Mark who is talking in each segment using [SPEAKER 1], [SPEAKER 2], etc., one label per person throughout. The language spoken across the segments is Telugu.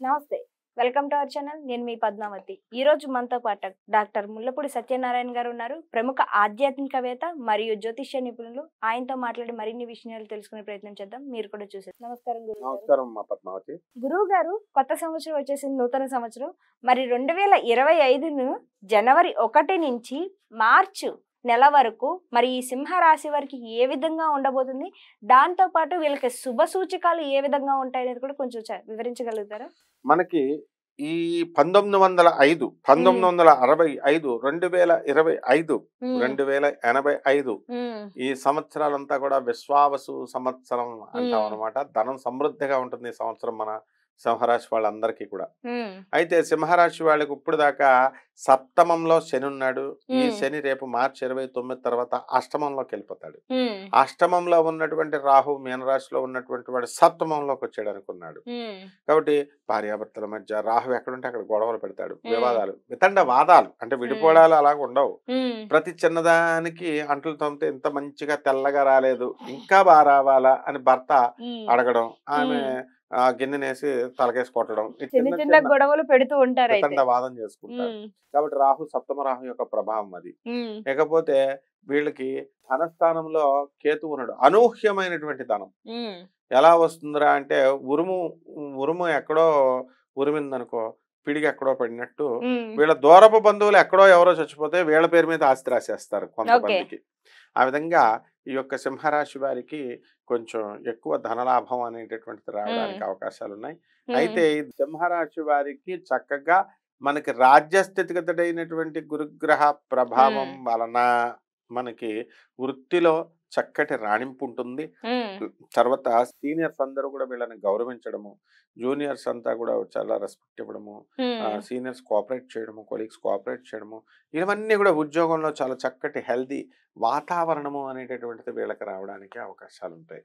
[SPEAKER 1] నమస్తే. Welcome to our channel. నేను మీ పద్మావతి. ఈరోజు మనతో పాటు డాక్టర్ ముల్లపూడి సత్యనారాయణ గారు ఉన్నారు. ప్రముఖ ఆధ్యాత్మికవేత్త మరియు జ్యోతిష్య నిపుణులు. ఆయనతో మాట్లాడి మరిన్ని విషయాలు తెలుసుకునే ప్రయత్నం చేద్దాం. మీరు కూడా చూసేది. నమస్కారం గురువు గారు.
[SPEAKER 2] నమస్కారం మా పద్మావతి.
[SPEAKER 1] గురువు గారు, కొత్త సంవత్సరం వచ్చేసింది, నూతన సంవత్సరం. మరి 2025ను జనవరి 1 నుంచి మార్చు నెల వరకు మరి ఈ సింహ రాశి వారికి ఏ విధంగా ఉండబోతుంది, దాంతో పాటు వీళ్ళకి శుభ సూచకాలు ఏ విధంగా ఉంటాయి అనేది కూడా కొంచెం వివరించగలుగుతారా?
[SPEAKER 2] మనకి ఈ 1905, 1965, 2025, 2085 ఈ సంవత్సరాలంతా కూడా విశ్వావసు సంవత్సరం అంటాం అనమాట. ధనం సమృద్ధిగా ఉంటుంది ఈ సంవత్సరం మన సింహరాశి వాళ్ళందరికీ కూడా. అయితే సింహరాశి వాళ్ళకి ఇప్పుడు దాకా సప్తమంలో శని ఉన్నాడు. ఈ శని రేపు మార్చి 29 తర్వాత అష్టమంలోకి వెళ్ళిపోతాడు. అష్టమంలో ఉన్నటువంటి రాహు మీనరాశిలో ఉన్నటువంటి వాడు సప్తమంలోకి వచ్చాడు అనుకున్నాడు. కాబట్టి భార్యాభర్తల మధ్య రాహు ఎక్కడుంటే అక్కడ గొడవలు పెడతాడు, వివాదాలు, వితండ వాదాలు, అంటే విడిపోవడాలు అలాగ ఉండవు. ప్రతి చిన్నదానికి అంట్లు తోమితే ఇంత మంచిగా తెల్లగా రాలేదు, ఇంకా బాగా రావాలా అని భర్త అడగడం, ఆమె గిన్నెనేసి తలకేసి కొట్టడం,
[SPEAKER 1] చిన్న గొడవలు పెడుతూ ఉంటారు,
[SPEAKER 2] వాదం చేసుకుంటారు. కాబట్టి రాహు, సప్తమ రాహు యొక్క ప్రభావం అది. ఇకపోతే వీళ్ళకి ధనస్థానంలో కేతు ఉన్నాడు. అనూహ్యమైనటువంటి ధనం ఎలా వస్తుందిరా అంటే, ఉరుము ఎక్కడో ఉరిమిందనుకో, పిడికి ఎక్కడో పడినట్టు వీళ్ళ దూరపు బంధువులు ఎక్కడో ఎవరో చచ్చిపోతే వీళ్ళ పేరు మీద ఆస్తి రాసేస్తారు కొంతమందికి. ఆ విధంగా ఈ యొక్క సింహరాశి వారికి కొంచెం ఎక్కువ ధనలాభం అనేటటువంటిది రావడానికి అవకాశాలు ఉన్నాయి. అయితే ఈ సింహరాశి వారికి చక్కగా మనకి రాజ్యస్థితిగతుడైనటువంటి గురుగ్రహ ప్రభావం వలన మనకి వృత్తిలో చక్కటి రాణింపు ఉంటుంది. తర్వాత సీనియర్స్ అందరూ కూడా వీళ్ళని గౌరవించడము, జూనియర్స్ అంతా కూడా చాలా రెస్పెక్ట్ ఇవ్వడము, సీనియర్స్ కోఆపరేట్ చేయడము, కొలీగ్స్ కోఆపరేట్ చేయడము, ఇవన్నీ కూడా ఉద్యోగంలో చాలా చక్కటి హెల్దీ వాతావరణము అనేటటువంటిది వీళ్ళకి రావడానికి అవకాశాలు ఉంటాయి.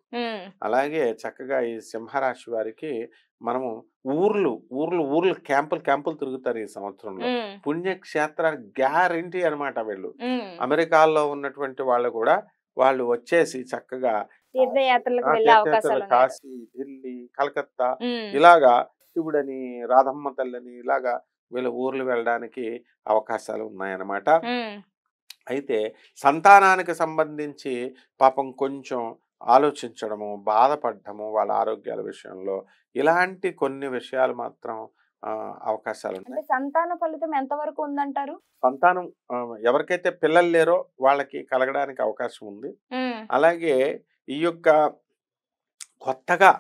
[SPEAKER 2] అలాగే చక్కగా ఈ సింహరాశి వారికి మనము ఊర్లు క్యాంపులు తిరుగుతారు ఈ సంవత్సరంలో. పుణ్యక్షేత్రానికి గ్యారంటీ అనమాట. వీళ్ళు అమెరికాలో ఉన్నటువంటి వాళ్ళు కూడా వాళ్ళు వచ్చేసి చక్కగా కాశీ, ఢిల్లీ, కలకత్తా ఇలాగా శివుడని, రాధమ్మ తల్లిని ఇలాగా వీళ్ళ ఊర్లు వెళ్ళడానికి అవకాశాలు ఉన్నాయన్నమాట. అయితే సంతానానికి సంబంధించి పాపం కొంచెం ఆలోచించడము, బాధపడము వాళ్ళ ఆరోగ్యాల విషయంలో, ఇలాంటి కొన్ని విషయాలు మాత్రం అవకాశాలు ఉన్నాయి.
[SPEAKER 1] సంతాన ఫలితం ఎంత వరకు ఉందంటారు?
[SPEAKER 2] సంతానం ఎవరికైతే పిల్లలు లేరో వాళ్ళకి కలగడానికి అవకాశం ఉంది. అలాగే ఈ యొక్క కొత్తగా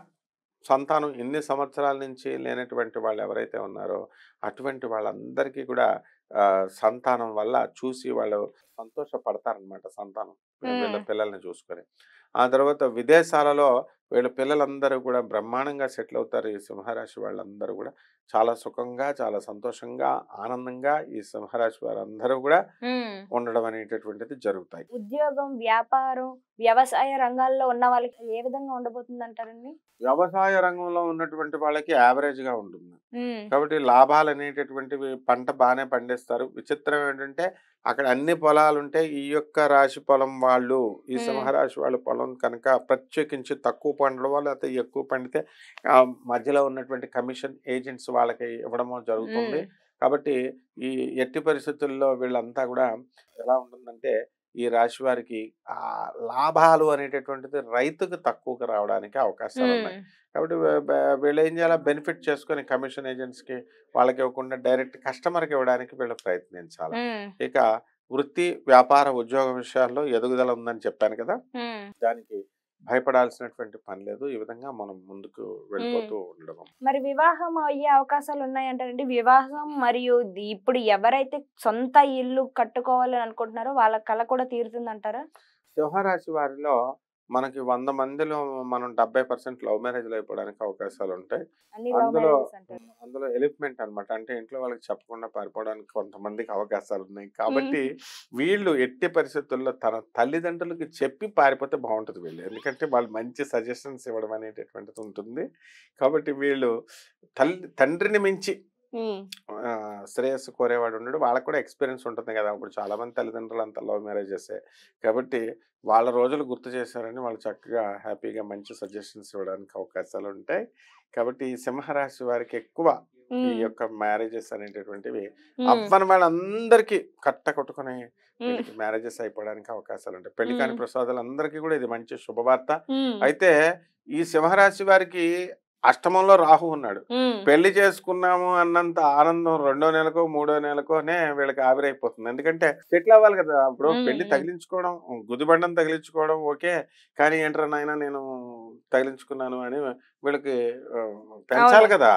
[SPEAKER 2] సంతానం ఎన్ని సంవత్సరాల నుంచి లేనటువంటి వాళ్ళు ఎవరైతే ఉన్నారో అటువంటి వాళ్ళందరికీ కూడా సంతానం వల్ల చూసి వాళ్ళు సంతోషపడతారనమాట. సంతానం వీళ్ళ పిల్లల్ని చూసుకొని ఆ తర్వాత విదేశాలలో వీళ్ళ పిల్లలందరూ కూడా బ్రహ్మాండంగా సెటిల్ అవుతారు. ఈ సింహరాశి వాళ్ళందరూ కూడా చాలా సుఖంగా, చాలా సంతోషంగా, ఆనందంగా ఈ సింహరాశి వారందరూ కూడా ఉండడం అనేటటువంటిది జరుగుతాయి.
[SPEAKER 1] ఉద్యోగం, వ్యాపారం, వ్యవసాయ రంగాల్లో ఉన్న వాళ్ళకి ఏ విధంగా ఉండబోతుంది అంటారండి?
[SPEAKER 2] వ్యవసాయ రంగంలో ఉన్నటువంటి వాళ్ళకి యావరేజ్ గా ఉంటుంది. కాబట్టి లాభాలు అనేటటువంటివి, పంట బాగానే పండిస్తారు. విచిత్రం ఏంటంటే అక్కడ అన్ని పొలాలు ఉంటే ఈ యొక్క రాశి పొలం వాళ్ళు, ఈ సింహరాశి వాళ్ళ పొలం కనుక ప్రత్యేకించి తక్కువ పండడం వల్ల, అయితే ఎక్కువ పండితే మధ్యలో ఉన్నటువంటి కమిషన్ ఏజెంట్స్ వాళ్ళకి ఇవ్వడము జరుగుతుంది. కాబట్టి ఈ ఎట్టి పరిస్థితుల్లో వీళ్ళంతా కూడా ఎలా ఉంటుందంటే, ఈ రాశి వారికి ఆ లాభాలు అనేటటువంటిది రైతుకు తక్కువగా రావడానికి అవకాశాలు ఉన్నాయి. కాబట్టి వీళ్ళు ఏం చేయాలి, బెనిఫిట్ చేసుకొని కమిషన్ ఏజెంట్స్కి వాళ్ళకి ఇవ్వకుండా డైరెక్ట్ కస్టమర్కి ఇవ్వడానికి వీళ్ళు ప్రయత్నించాలి. ఇక వృత్తి, వ్యాపార, ఉద్యోగ విషయాల్లో ఎదుగుదల ఉందని చెప్పాను కదా, దానికి భయపడాల్సినటువంటి పని లేదు. ఈ విధంగా మనం ముందుకు వెళ్ళిపోతూ ఉండడం.
[SPEAKER 1] మరి వివాహం అయ్యే అవకాశాలు ఉన్నాయంటారండి? వివాహం మరియు ఇప్పుడు ఎవరైతే సొంత ఇల్లు కట్టుకోవాలని అనుకుంటున్నారో వాళ్ళ కళ కూడా తీరుతుందంటారా?
[SPEAKER 2] సింహరాశి వారిలో మనకి 100 మందిలో మనం 70% లవ్ మ్యారేజ్లు అయిపోవడానికి అవకాశాలు ఉంటాయి. అందులో ఎలిప్మెంట్ అనమాట, అంటే ఇంట్లో వాళ్ళకి చెప్పకుండా పారిపోవడానికి కొంతమందికి అవకాశాలు ఉన్నాయి. కాబట్టి వీళ్ళు ఎట్టి పరిస్థితుల్లో తన తల్లిదండ్రులకి చెప్పి పారిపోతే బాగుంటుంది వీళ్ళు, ఎందుకంటే వాళ్ళు మంచి సజెషన్స్ ఇవ్వడం అనేటటువంటిది ఉంటుంది. కాబట్టి వీళ్ళు తండ్రిని మించి శ్రేయస్సు కోరేవాడు ఉండడు. వాళ్ళకి కూడా ఎక్స్పీరియన్స్ ఉంటుంది కదా. ఇప్పుడు చాలా మంది తల్లిదండ్రులు అంతా లవ్ మ్యారేజెసే కాబట్టి వాళ్ళ రోజులు గుర్తు చేశారని వాళ్ళు చక్కగా హ్యాపీగా మంచి సజెషన్స్ ఇవ్వడానికి అవకాశాలు ఉంటాయి. కాబట్టి ఈ సింహరాశి వారికి ఎక్కువ ఈ యొక్క మ్యారేజెస్ అనేటటువంటివి అవ్వని వాళ్ళందరికీ కట్ట కొట్టుకుని వీళ్ళకి మ్యారేజెస్ అయిపోవడానికి అవకాశాలు ఉంటాయి. పెళ్లి కాని ప్రసాదాలందరికీ కూడా ఇది మంచి శుభవార్త. అయితే ఈ సింహరాశి వారికి అష్టమంలో రాహు ఉన్నాడు. పెళ్లి చేసుకున్నాము అన్నంత ఆనందం 2వ నెలకో 3వ నెలకోనే వీళ్ళకి ఆవిరైపోతుంది. ఎందుకంటే సెటిల్ అవ్వాలి కదా. ఇప్పుడు పెళ్లి తగిలించుకోవడం, గుదిబండం తగిలించుకోవడం ఓకే, కానీ ఏంట్రా నాయన నేను తగిలించుకున్నాను అని వీళ్ళకి పెంచాలి కదా.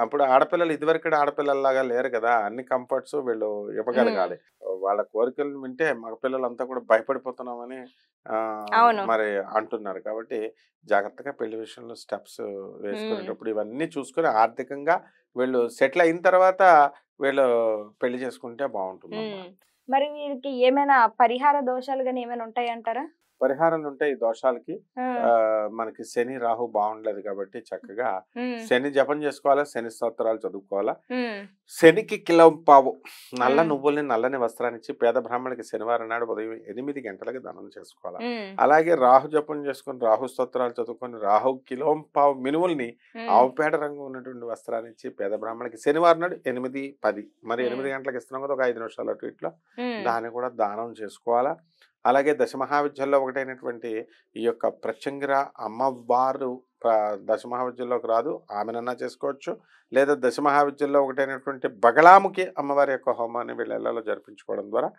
[SPEAKER 2] అప్పుడు ఆడపిల్లలు ఇదివరకు ఆడపిల్లల్లాగా లేరు కదా. అన్ని కంఫర్ట్స్ వీళ్ళు ఇవ్వగలగాలి. వాళ్ళ కోరికలను వింటే మగపిల్లలంతా కూడా భయపడిపోతున్నామని మరి అంటున్నారు. కాబట్టి జాగ్రత్తగా పెళ్లి విషయంలో స్టెప్స్ వేసుకునేటప్పుడు ఇవన్నీ చూసుకుని ఆర్థికంగా వీళ్ళు సెటిల్ అయిన తర్వాత వీళ్ళు పెళ్లి చేసుకుంటే బాగుంటుంది.
[SPEAKER 1] మరి వీరికి ఏమైనా పరిహార దోషాలు గానీ ఏమైనా ఉంటాయి అంటారా?
[SPEAKER 2] పరిహారాలు ఉంటాయి ఈ దోషాలకి. మనకి శని రాహు బాగుండలేదు కాబట్టి చక్కగా శని జపం చేసుకోవాలా, శని స్తోత్రాలు చదువుకోవాలా. శనికి కిలోంపావు నల్ల నువ్వుల్ని నల్లని వస్త్రాన్ని ఇచ్చి పేద బ్రాహ్మణికి శనివారం నాడు ఉదయం 8 గంటలకి దానం చేసుకోవాలా. అలాగే రాహు జపం చేసుకుని రాహు స్తోత్రాలు చదువుకొని రాహు కిలోంపావు మినుముల్ని ఆవుపేట రంగు ఉన్నటువంటి వస్త్రాన్ని ఇచ్చి పేద బ్రాహ్మణికి శనివారం నాడు 8, 10 మరి 8 గంటలకు ఇస్తున్నాం కదా, ఒక 5 నిమిషాలు అటు ఇట్లా దాన్ని కూడా దానం చేసుకోవాలా. అలాగే దశమహావిద్యల్లో ఒకటైనటువంటి ఈ యొక్క ప్రత్యంగిర అమ్మవారు దశమహావిద్యల్లోకి రాదు, ఆమెనన్నా చేసుకోవచ్చు. లేదా దశమహావిద్యల్లో ఒకటైనటువంటి బగళాముఖి అమ్మవారి యొక్క హోమాన్ని వీళ్ళ జరిపించుకోవడం ద్వారా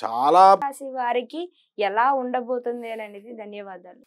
[SPEAKER 2] చాలా
[SPEAKER 1] రాశి వారికి ఎలా ఉండబోతుంది అనేది. ధన్యవాదాలు.